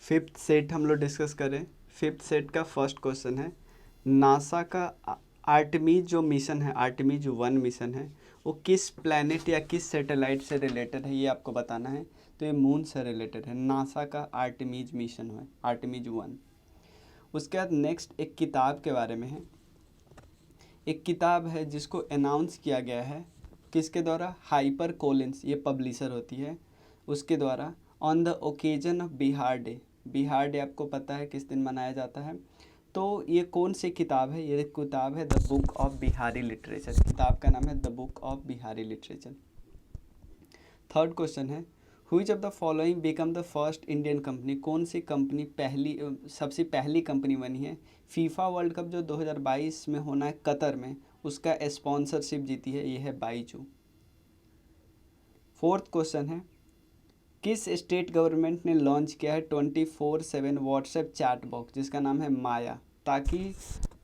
Fifth set हम लोग discuss करें। फिफ्थ सेट का फर्स्ट क्वेश्चन है, नासा का आर्टेमिस जो मिशन है, आर्टेमिस 1 मिशन है, वो किस प्लैनेट या किस सैटेलाइट से रिलेटेड है, ये आपको बताना है। तो ये मून से रिलेटेड है, नासा का आर्टेमिस मिशन है, आर्टेमिस 1। उसके बाद नेक्स्ट एक किताब के बारे में है। एक किताब है जिसको अनाउंस किया गया है किसके द्वारा, हाइपर कोलिंस, ये पब्लिशर होती है, उसके द्वारा, on the occasion of Bihar day. Bihar day आपको पता है किस दिन मनाया जाता है। तो ये कौन सी किताब है, ये किताब है the book of Bihari literature. किताब का नाम है the book of Bihari literature. Third question है, which of the following become the first Indian company. कौन सी कंपनी सबसे पहली कंपनी बनी है फीफा वर्ल्ड कप जो 2022 में होना है कतर में, उसका स्पॉन्सरशिप जीती है, ये है बाईजू। फोर्थ क्वेश्चन है, किस स्टेट गवर्नमेंट ने लॉन्च किया है 24/7 व्हाट्सएप चैट बॉक्स जिसका नाम है माया, ताकि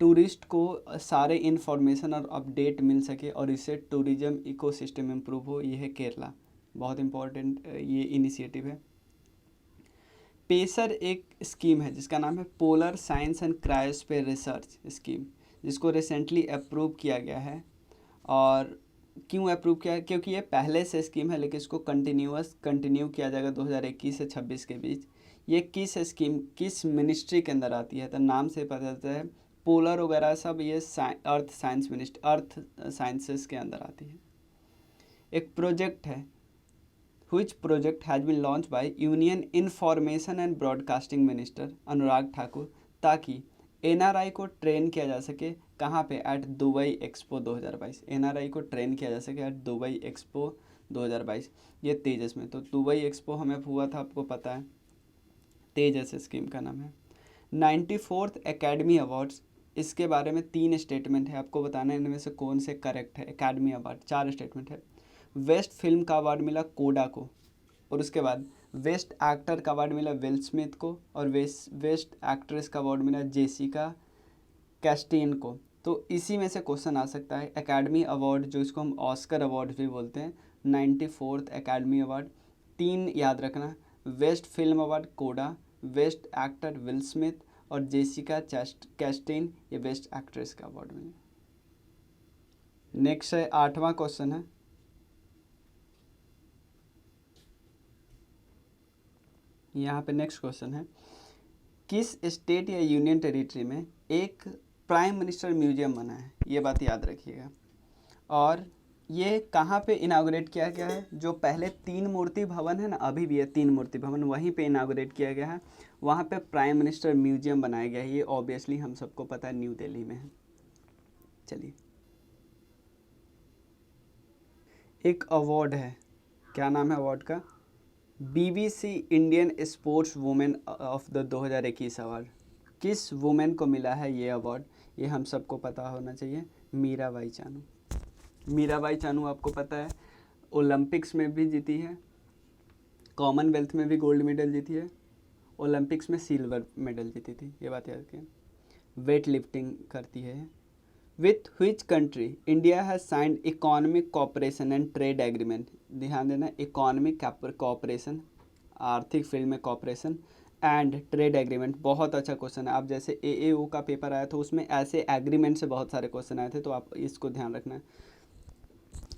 टूरिस्ट को सारे इन्फॉर्मेशन और अपडेट मिल सके और इससे टूरिज्म इकोसिस्टम इम्प्रूव हो। ये है केरला, बहुत इम्पोर्टेंट ये इनिशिएटिव है। पेसर एक स्कीम है जिसका नाम है polar science and cryosphere research scheme, जिसको रिसेंटली अप्रूव किया गया है। और क्यों अप्रूव किया है, क्योंकि ये पहले से स्कीम है लेकिन इसको कंटिन्यू किया जाएगा 2021 से 26 के बीच। ये किस स्कीम, किस मिनिस्ट्री के अंदर आती है, तो नाम से पता चलता है पोलर वगैरह सब ये अर्थ साइंस मिनिस्ट्री, अर्थ साइंसेस के अंदर आती है। एक प्रोजेक्ट है, which project has been launched by union information and broadcasting minister Anurag Thakur, ताकि एनआरआई को ट्रेन किया जा सके कहाँ पे, एट दुबई एक्सपो 2022। एनआरआई को ट्रेन किया जा सके एट दुबई एक्सपो 2022, ये तेजस में। तो दुबई एक्सपो हमें हुआ था, आपको पता है, तेजस स्कीम का नाम है। 94th एकेडमी अवार्ड्स, इसके बारे में 3 स्टेटमेंट है, आपको बताना है इनमें से कौन से करेक्ट है। एकेडमी अवार्ड 4 स्टेटमेंट है। बेस्ट फिल्म का अवार्ड मिला कोडा को, और उसके बाद बेस्ट एक्टर का अवार्ड मिला विल स्मिथ को, और बेस्ट एक्ट्रेस का अवार्ड मिला जेसिका कैस्टेन को। तो इसी में से क्वेश्चन आ सकता है एकेडमी अवार्ड, जो इसको हम ऑस्कर अवार्ड भी बोलते हैं। 94th एकेडमी अवार्ड 3 याद रखना, बेस्ट फिल्म अवार्ड कोडा, बेस्ट एक्टर विल स्मिथ, और जेसिका कैस्टेन ये बेस्ट एक्ट्रेस का अवार्ड मिले। नेक्स्ट है 8वां क्वेश्चन है, यहाँ पे नेक्स्ट क्वेश्चन है, किस स्टेट या यूनियन टेरिटरी में एक प्राइम मिनिस्टर म्यूजियम बना है, ये बात याद रखिएगा। और ये कहाँ पे इनाग्रेट किया गया है, जो पहले 3 मूर्ति भवन है ना, अभी भी है 3 मूर्ति भवन, वहीं पे इनाग्रेट किया गया है, वहाँ पे प्राइम मिनिस्टर म्यूजियम बनाया गया है। ये ऑब्वियसली हम सबको पता है न्यू दिल्ली में है। चलिए, एक अवार्ड है, क्या नाम है अवार्ड का, BBC Indian sports women of the 2021 award. किस वुमेन को मिला है ये अवार्ड, ये हम सबको पता होना चाहिए, मीराबाई चानू। मीराबाई चानू आपको पता है ओलंपिक्स में भी जीती है, कॉमनवेल्थ में भी गोल्ड मेडल जीती है, ओलंपिक्स में सिल्वर मेडल जीती थी, ये बात याद रखें। वेट लिफ्टिंग करती है। With which country India has signed economic cooperation and trade agreement. ध्यान देना, इकोनॉमिक कोऑपरेशन, आर्थिक फील्ड में कोऑपरेशन, एंड ट्रेड एग्रीमेंट, बहुत अच्छा क्वेश्चन है। आप जैसे AAO का पेपर आया था उसमें ऐसे एग्रीमेंट से बहुत सारे क्वेश्चन आए थे, तो आप इसको ध्यान रखना है,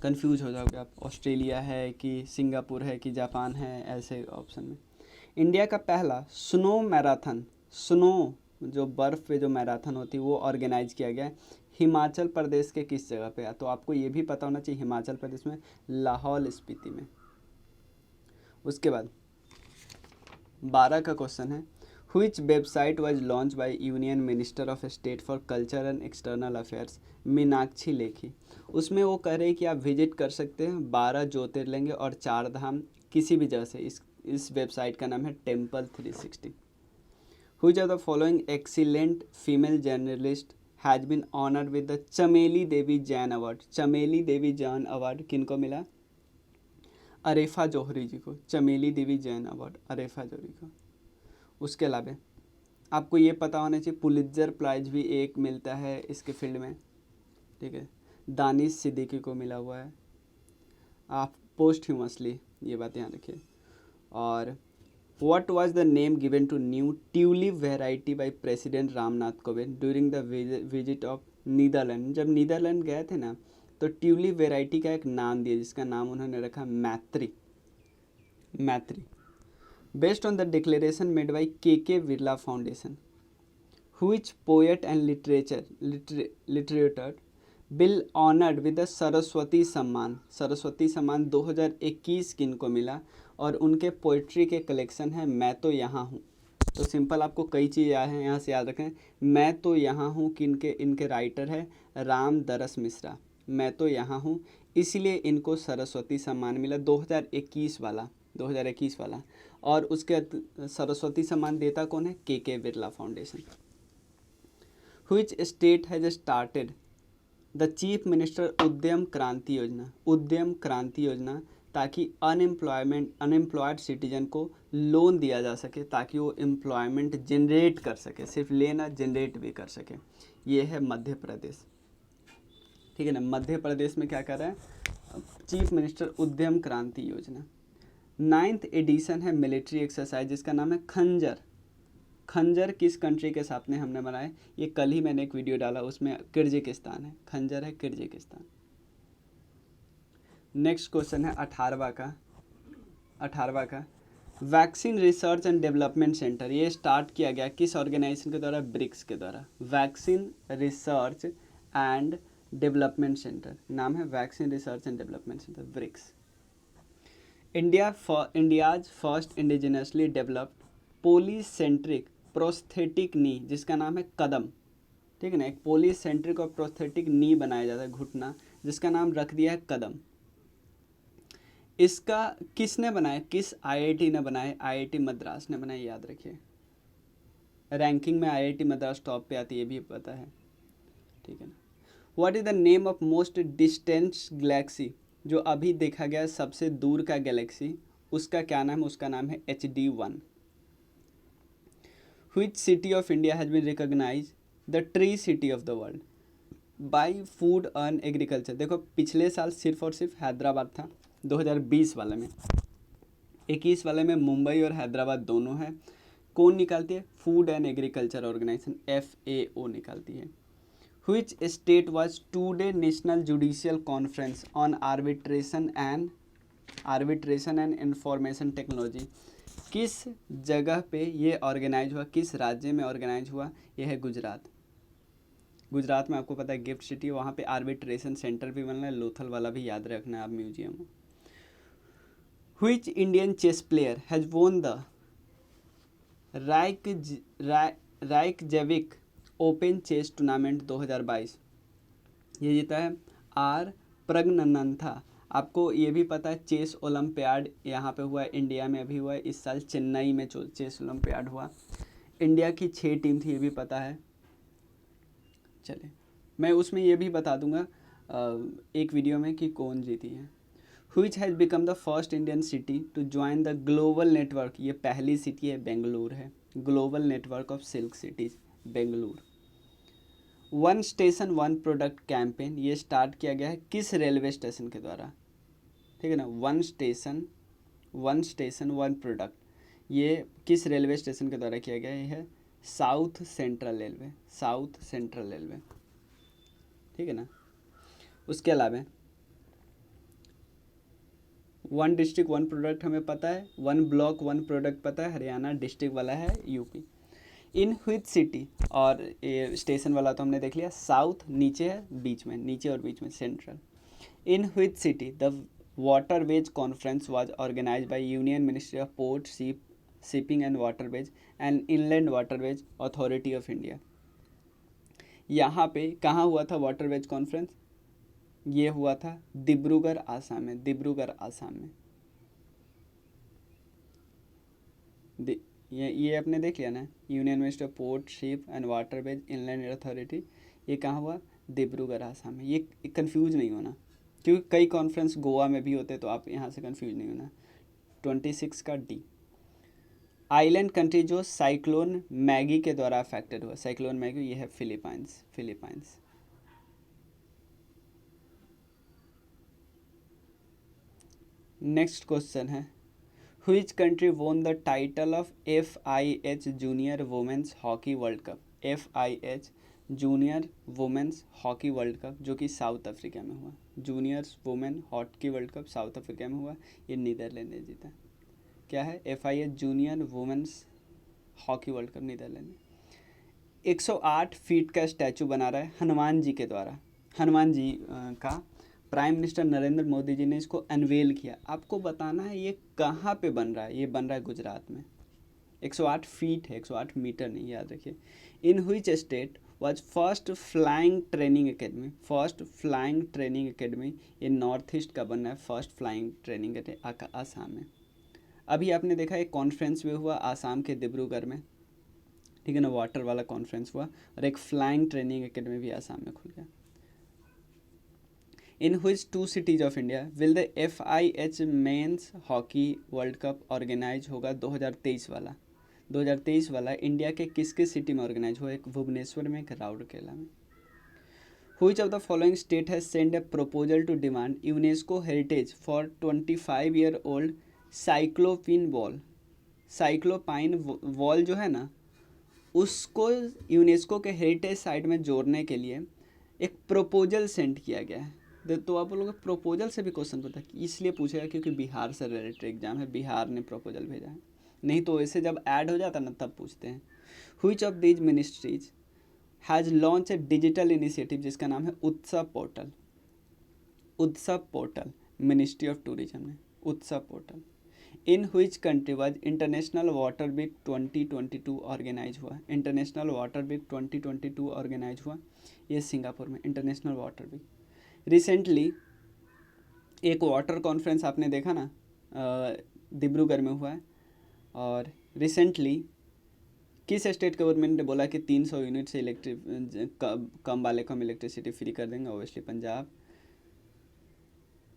कंफ्यूज हो जाओगे आप, ऑस्ट्रेलिया है कि सिंगापुर है कि जापान है, ऐसे ऑप्शन में। इंडिया का पहला स्नो मैराथन, स्नो जो बर्फ़ पे जो मैराथन होती है वो ऑर्गेनाइज किया गया है हिमाचल प्रदेश के किस जगह पे, तो आपको ये भी पता होना चाहिए, हिमाचल प्रदेश में लाहौल स्पीति में। उसके बाद 12 का क्वेश्चन है, which website was launch by union minister of state for culture and external affairs Meenakshi Lekhi. उसमें वो कह रहे हैं कि आप विजिट कर सकते हैं 12 ज्योतिर्लिंग और 4 धाम किसी भी जगह से। इस वेबसाइट का नाम है temple 360। Which of the following excellent female journalist has been honoured with the Chameli Devi Jain award. चमेली देवी जैन अवार्ड किनको मिला, अरेफा जौहरी जी को, चमेली देवी जैन अवार्ड अरेफा जौहरी को। उसके अलावा आपको ये पता होना चाहिए पुलित्जर प्राइज भी एक मिलता है इसके फील्ड में, ठीक है, दानिश सिद्दीकी को मिला हुआ है, आप पोस्ट ह्यूमसली, ये बात ध्यान रखिए। और What was the name given to new tulip variety by President Ramnath Kovind during the visit of Netherland? जब नीदरलैंड गए थे ना तो ट्यूलिप वेराइटी का एक नाम दिया जिसका नाम उन्होंने रखा Maitri. Maitri. Based on the declaration made by K Birla foundation, which poet and literature will honoured with the Saraswati Samman? Saraswati सम्मान 2021 किनको मिला और उनके पोइट्री के कलेक्शन है मैं तो यहाँ हूँ। तो सिंपल आपको कई चीज़ आए हैं यहाँ से याद रखें। मैं तो यहाँ हूँ इनके राइटर है राम दरस मिश्रा। मैं तो यहाँ हूँ इसलिए इनको सरस्वती सम्मान मिला 2021 वाला। और उसके सरस्वती सम्मान देता कौन है? के Birla foundation. Which state has started the chief minister उद्यम क्रांति योजना? ताकि अनएम्प्लॉयड सिटीजन को लोन दिया जा सके ताकि वो एम्प्लॉयमेंट जनरेट कर सके, सिर्फ लेना जनरेट भी कर सके। ये है मध्य प्रदेश। ठीक है ना, मध्य प्रदेश में क्या कर रहा है? चीफ मिनिस्टर उद्यम क्रांति योजना। 9th एडिशन है मिलिट्री एक्सरसाइज जिसका नाम है खंजर। खंजर किस कंट्री के साथ में हमने बनाया? ये कल ही मैंने एक वीडियो डाला, उसमें किर्गिस्तान है। खंजर है किर्गिस्तान। नेक्स्ट क्वेश्चन है 18वां का vaccine research and development centre ये स्टार्ट किया गया किस ऑर्गेनाइजेशन के द्वारा? ब्रिक्स के द्वारा। Vaccine research and development centre, नाम है vaccine research and development centre, BRICS. India's first indigenously developed polycentric prosthetic knee जिसका नाम है कदम। ठीक है ना, एक पोलीसेंट्रिक और प्रोस्थेटिक नी बनाया जाता है, घुटना, जिसका नाम रख दिया है कदम। इसका किसने बनाया? किस आईआईटी ने बनाया? आईआईटी मद्रास ने बनाया, याद रखिए। रैंकिंग में आईआईटी मद्रास टॉप पे आती है, ये भी पता है। ठीक है ना। What is the name of most distant Galaxy? जो अभी देखा गया सबसे दूर का गैलेक्सी, उसका क्या नाम है? उसका नाम है HD1। Which city of India has been recognized the tree city of the world by food and agriculture? देखो पिछले साल सिर्फ और सिर्फ हैदराबाद था 2020 वाले में, 21 वाले में मुंबई और हैदराबाद दोनों है। कौन निकालती है? Food and agriculture organisation FAO निकालती है। Which state was today National Judicial Conference on Arbitration and Information Technology? किस जगह पे ये ऑर्गेनाइज हुआ? किस राज्य में ऑर्गेनाइज हुआ? ये है गुजरात। गुजरात में आपको पता है गिफ्ट सिटी, वहाँ पे आर्बिट्रेशन सेंटर भी बनना है, लोथल वाला भी याद रखना है आप म्यूजियम में। Which Indian chess player has won the Reykjavik open chess tournament 2022? ये जीता है R प्रज्ञनंथा। आपको ये भी पता है चेस ओलंपियाड यहाँ पे हुआ है, इंडिया में अभी हुआ है इस साल, चेन्नई में चेस ओलंपियाड हुआ। इंडिया की 6 टीम थी, ये भी पता है। चलिए मैं उसमें ये भी बता दूंगा एक वीडियो में कि कौन जीती है। Which has become the first Indian city to join the global network? ये पहली सिटी है, बेंगलुरु है। Global network of silk cities, Bengaluru. One station one product campaign ये स्टार्ट किया गया है किस रेलवे स्टेशन के द्वारा? ठीक है ना, वन स्टेशन वन प्रोडक्ट ये किस रेलवे स्टेशन के द्वारा किया गया? ये है साउथ सेंट्रल रेलवे। ठीक है ना। उसके अलावा वन डिस्ट्रिक्ट वन प्रोडक्ट हमें पता है, वन ब्लॉक वन प्रोडक्ट पता है, हरियाणा डिस्ट्रिक्ट वाला है यूपी। इन व्हिच सिटी, और ये स्टेशन वाला तो हमने देख लिया, साउथ नीचे है, बीच में, नीचे और बीच में central. In which city the waterways conference was organised by union ministry of port shipping and waterways and inland waterways authority of India? यहाँ पे कहाँ हुआ था वाटरवेज कॉन्फ्रेंस? ये हुआ था डिब्रूगढ़ आसाम में। ये आपने देख लिया ना, union minister of port ship and waterways inland authority, ये कहाँ हुआ? डिब्रूगढ़ आसाम में। ये कंफ्यूज नहीं होना, क्योंकि कई कॉन्फ्रेंस गोवा में भी होते, तो आप यहाँ से कंफ्यूज नहीं होना। 26 का D। आइलैंड कंट्री जो साइक्लोन मैगी के द्वारा अफेक्टेड हुआ, साइक्लोन मैगी, ये है फिलीपाइंस। नेक्स्ट क्वेश्चन है Which country won the title of FIH Junior Women's Hockey World Cup? FIH junior women's hockey world cup जो कि साउथ अफ्रीका में हुआ। Juniors women hockey world cup South Africa में हुआ, ये नीदरलैंड ने जीता। क्या है? FIH junior women's hockey world cup, Netherland ने। 108 फीट का स्टैचू बना रहा है हनुमान जी के द्वारा। हनुमान जी का प्राइम मिनिस्टर नरेंद्र मोदी जी ने इसको अनवेल किया। आपको बताना है ये कहाँ पे बन रहा है। ये बन रहा है गुजरात में। 108 फीट है, 108 मीटर नहीं, याद रखिए। इन which state was first flying training academy? First flying training academy ये नॉर्थ ईस्ट का बनना है। फर्स्ट फ्लाइंग ट्रेनिंग आसाम में। अभी आपने देखा एक कॉन्फ्रेंस भी हुआ आसाम के डिब्रूगढ़ में, ठीक है ना, वाटर वाला कॉन्फ्रेंस हुआ, और एक फ्लाइंग ट्रेनिंग अकेडमी भी आसाम में खुल गया। In which two cities of India will the FIH men's hockey world cup organise होगा? 2023 वाला। 2023 वाला इंडिया के किस किस सिटी में ऑर्गेनाइज हुआ? एक भुवनेश्वर में, एक राउरकेला में। Which of the following state has sent a proposal to demand UNESCO heritage for 25-year-old cyclopean wall? Cyclopean wall जो है ना, उसको यूनेस्को के हेरिटेज साइट में जोड़ने के लिए एक प्रपोजल सेंड किया गया है। तो आप लोगों को प्रपोजल से भी क्वेश्चन पता है, इसलिए पूछेगा क्योंकि बिहार से रिलेटेड एग्जाम है, बिहार ने प्रपोजल भेजा है। नहीं तो ऐसे जब ऐड हो जाता ना तब पूछते हैं। Which of these ministries has launch a digital initiative जिसका नाम है उत्सव पोर्टल? उत्सव पोर्टल मिनिस्ट्री ऑफ टूरिज्म ने, Utsav portal. In which country was international water week 2022 organise हुआ? इंटरनेशनल वाटर वीक 2022 ऑर्गेनाइज हुआ ये सिंगापुर में, इंटरनेशनल वाटर वीक। रिसेंटली एक वाटर कॉन्फ्रेंस आपने देखा ना, डिब्रूगढ़ में हुआ है। और रिसेंटली किस स्टेट गवर्नमेंट ने बोला कि 300 यूनिट से कम वाले को हम इलेक्ट्रिसिटी फ्री कर देंगे? ओबियसली पंजाब।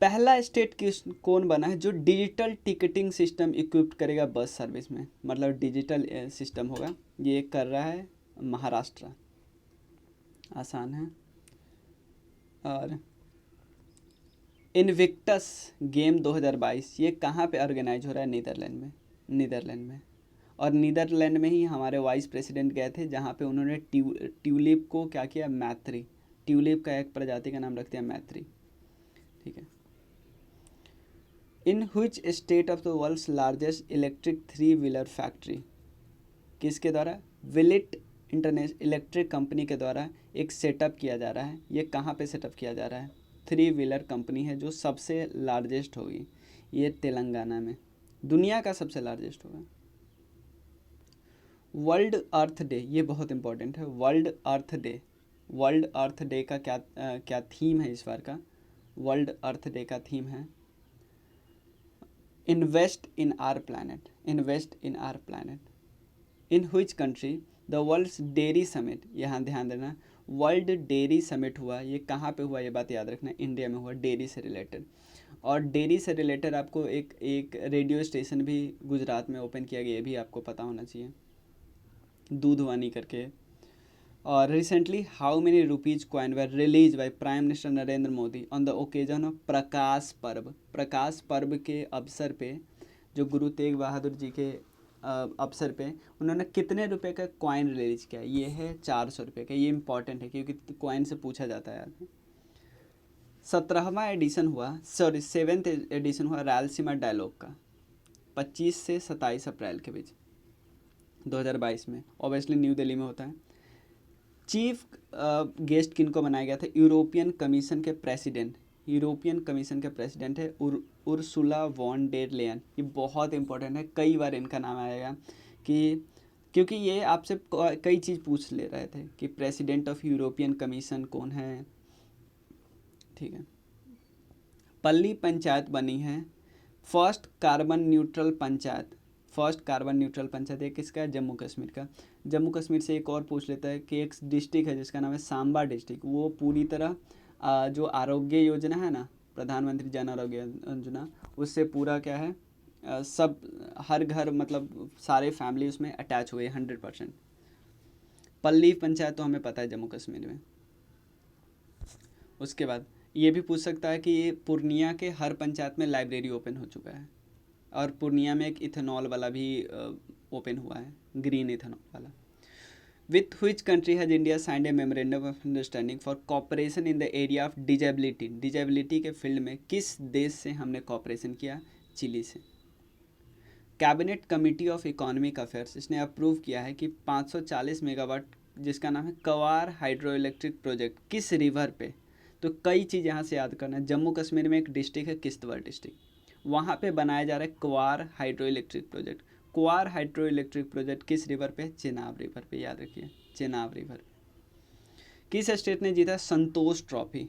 पहला स्टेट कौन बना है जो डिजिटल टिकटिंग सिस्टम इक्विप्ड करेगा बस सर्विस में? मतलब डिजिटल सिस्टम होगा, ये कर रहा है महाराष्ट्र। आसान है। और इनविक्टस गेम 2022 ये कहाँ पे ऑर्गेनाइज हो रहा है? नीदरलैंड में, नीदरलैंड में। और नीदरलैंड में ही हमारे वाइस प्रेसिडेंट गए थे, जहाँ पे उन्होंने ट्यूलिप को क्या किया? मैत्री, ट्यूलिप का एक प्रजाति का नाम रख दिया मैत्री, ठीक है। In which state of the world's largest electric three wheeler factory? किसके द्वारा? विलिट इंटरनेशनल इलेक्ट्रिक कंपनी के द्वारा एक सेटअप किया जा रहा है। ये कहाँ पे सेटअप किया जा रहा है? 3-व्हीलर कंपनी है जो सबसे लार्जेस्ट होगी, ये तेलंगाना में, दुनिया का सबसे लार्जेस्ट होगा। वर्ल्ड अर्थ डे, ये बहुत इंपॉर्टेंट है। World earth day, world earth day का क्या थीम है इस बार का? वर्ल्ड अर्थ डे का थीम है invest in our planet, invest in our planet. In which country the world's dairy summit, यहाँ ध्यान देना, वर्ल्ड डेयरी समिट हुआ, ये कहाँ पे हुआ? ये बात याद रखना, इंडिया में हुआ, डेयरी से रिलेटेड। और डेयरी से रिलेटेड आपको एक रेडियो स्टेशन भी गुजरात में ओपन किया गया, ये भी आपको पता होना चाहिए, दूधवानी करके। और recently how many rupees coin were release by prime minister Narendra Modi on the occasion of Prakash Parv? Prakash पर्व के अवसर पे, जो गुरु तेग बहादुर जी के अवसर पे उन्होंने कितने रुपए का कॉइन रिलीज किया? ये है 400 रुपये का। ये इंपॉर्टेंट है क्योंकि कॉइन से पूछा जाता है आदमी। 17वां एडिशन हुआ, सॉरी 7th एडिशन हुआ रायलसीमा डायलॉग का 25 से 27 अप्रैल के बीच 2022 में, ऑब्वियसली न्यू दिल्ली में होता है। चीफ गेस्ट किनको बनाया गया था? यूरोपियन कमीशन के प्रेसिडेंट, यूरोपियन कमीशन के प्रेसिडेंट है उर्सुला वॉन डेर लेयन। ये बहुत इंपॉर्टेंट है, कई बार इनका नाम आएगा क्योंकि ये आपसे कई चीज़ पूछ ले रहे थे कि प्रेसिडेंट ऑफ यूरोपियन कमीशन कौन है, ठीक है। पल्ली पंचायत बनी है first carbon neutral panchayat. First carbon neutral panchayat ये किसका है? जम्मू कश्मीर का। जम्मू कश्मीर से एक और पूछ लेता है कि एक डिस्ट्रिक्ट है जिसका नाम है सांबा डिस्ट्रिक्ट, वो पूरी तरह जो आरोग्य योजना है ना, प्रधानमंत्री जन आरोग्य योजना, उससे पूरा क्या है, सब हर घर मतलब सारे फैमिली उसमें अटैच हुए 100%। पल्ली पंचायत तो हमें पता है जम्मू कश्मीर में। उसके बाद ये भी पूछ सकता है कि पूर्णिया के हर पंचायत में लाइब्रेरी ओपन हो चुका है। और पूर्णिया में एक इथेनॉल वाला भी ओपन हुआ है, ग्रीन इथेनॉल वाला। With which country has India signed a memorandum of understanding for cooperation in the area of disability? Disability के फील्ड में किस देश से हमने कॉपरेशन किया? चिली से। Cabinet committee of economic affairs इसने अप्रूव किया है कि 540 मेगावाट जिसका नाम है कवार हाइड्रो इलेक्ट्रिक प्रोजेक्ट किस रिवर पे। तो कई चीज़ यहाँ से याद करना है। जम्मू कश्मीर में एक डिस्ट्रिक्ट है किश्तवाड़ डिस्ट्रिक्ट, वहाँ पे बनाया जा रहा है क्वार हाइड्रो इलेक्ट्रिक प्रोजेक्ट। क्वार हाइड्रो इलेक्ट्रिक प्रोजेक्ट किस रिवर पे? चेनाब रिवर पे, याद रखिए चेनाब रिवर पे। किस स्टेट ने जीता संतोष ट्रॉफी?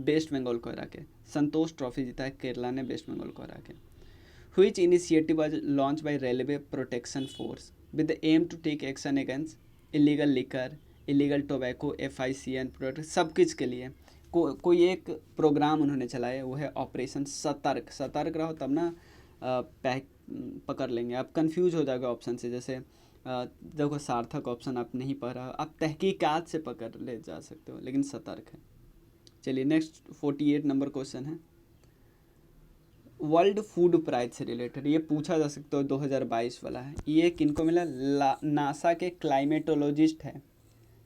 वेस्ट बंगाल को हरा के संतोष ट्रॉफी जीता है केरला ने वेस्ट बंगाल को हरा के। Which initiative was launched by Railway Protection Force with the aim to take action against illegal liquor, illegal tobacco, FICN product? सब कुछ के लिए कोई एक प्रोग्राम उन्होंने चलाया, वो है ऑपरेशन सतर्क। सतर्क रहो तब ना पकड़ लेंगे। आप कंफ्यूज हो जाएगा ऑप्शन से, जैसे देखो सार्थक ऑप्शन आप नहीं पढ़ रहा, आप तहकीकात से पकड़ ले जा सकते हो, लेकिन सतर्क है। चलिए नेक्स्ट 48 नंबर क्वेश्चन है वर्ल्ड फूड प्राइज से रिलेटेड, ये पूछा जा सकता है 2022 वाला है। ये किनको मिला? नासा के क्लाइमेटोलॉजिस्ट है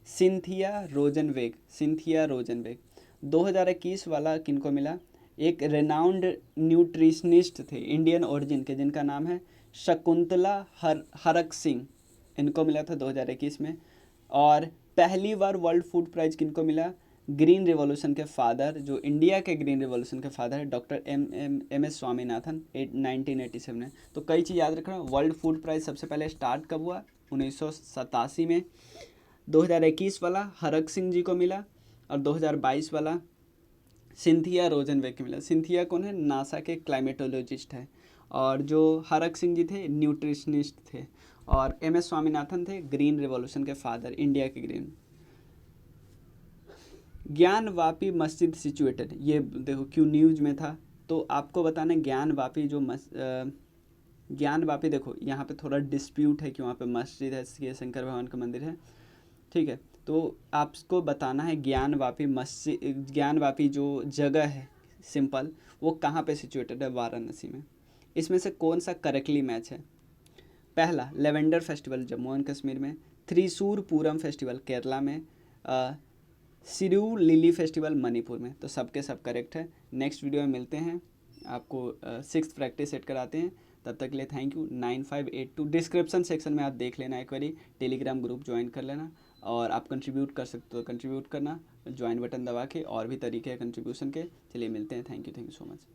सिंथिया रोजनवेग। सिंथिया रोजनवेग। 2021 वाला किनको मिला? एक रेनाउंड न्यूट्रिशनिस्ट थे इंडियन ओरिजिन के जिनका नाम है शकुंतला हरक सिंह, इनको मिला था 2021 में। और पहली बार वर्ल्ड फूड प्राइज किनको मिला? ग्रीन रिवॉल्यूशन के फादर, जो इंडिया के ग्रीन रिवॉल्यूशन के फादर है, डॉक्टर एम एस स्वामीनाथन 1987 में। तो कई चीज़ याद रखना। वर्ल्ड फूड प्राइज सबसे पहले स्टार्ट कब हुआ? 1987 में। 2021 वाला हरक सिंह जी को मिला और 2022 वाला सिंथिया रोजनवेग को मिला। सिंथिया कौन है? नासा के क्लाइमेटोलॉजिस्ट है। और जो हरक सिंह जी थे न्यूट्रिशनिस्ट थे। और एम एस स्वामीनाथन थे ग्रीन रिवॉल्यूशन के फादर, इंडिया के ग्रीन। ज्ञानवापी मस्जिद सिचुएटेड, ये देखो क्यों न्यूज में था, तो आपको बताना ज्ञानवापी जो ज्ञानवापी, देखो यहाँ पे थोड़ा डिस्प्यूट है कि वहाँ पे मस्जिद है, शंकर भगवान का मंदिर है, ठीक है। तो आपको बताना है ज्ञानवापी मस्जिद, ज्ञानवापी जो जगह है सिंपल, वो कहाँ पे सिचुएटेड है? वाराणसी में। इसमें से कौन सा करेक्टली मैच है? पहला lavender festival Jammu and Kashmir में, थ्रिसूर पूरम फेस्टिवल केरला में, सिरू लिली फेस्टिवल मणिपुर में। तो सबके सब करेक्ट है। नेक्स्ट वीडियो में मिलते हैं, आपको 6th प्रैक्टिस सेट कराते हैं। तब तक के लिए थैंक यू। 9582 डिस्क्रिप्शन सेक्शन में आप देख लेना, एक बारी टेलीग्राम ग्रुप ज्वाइन कर लेना, और आप कंट्रीब्यूट कर सकते हो कंट्रीब्यूट करना, ज्वाइन बटन दबा के। और भी तरीके हैं कंट्रीब्यूशन के। चलिए मिलते हैं, थैंक यू सो मच।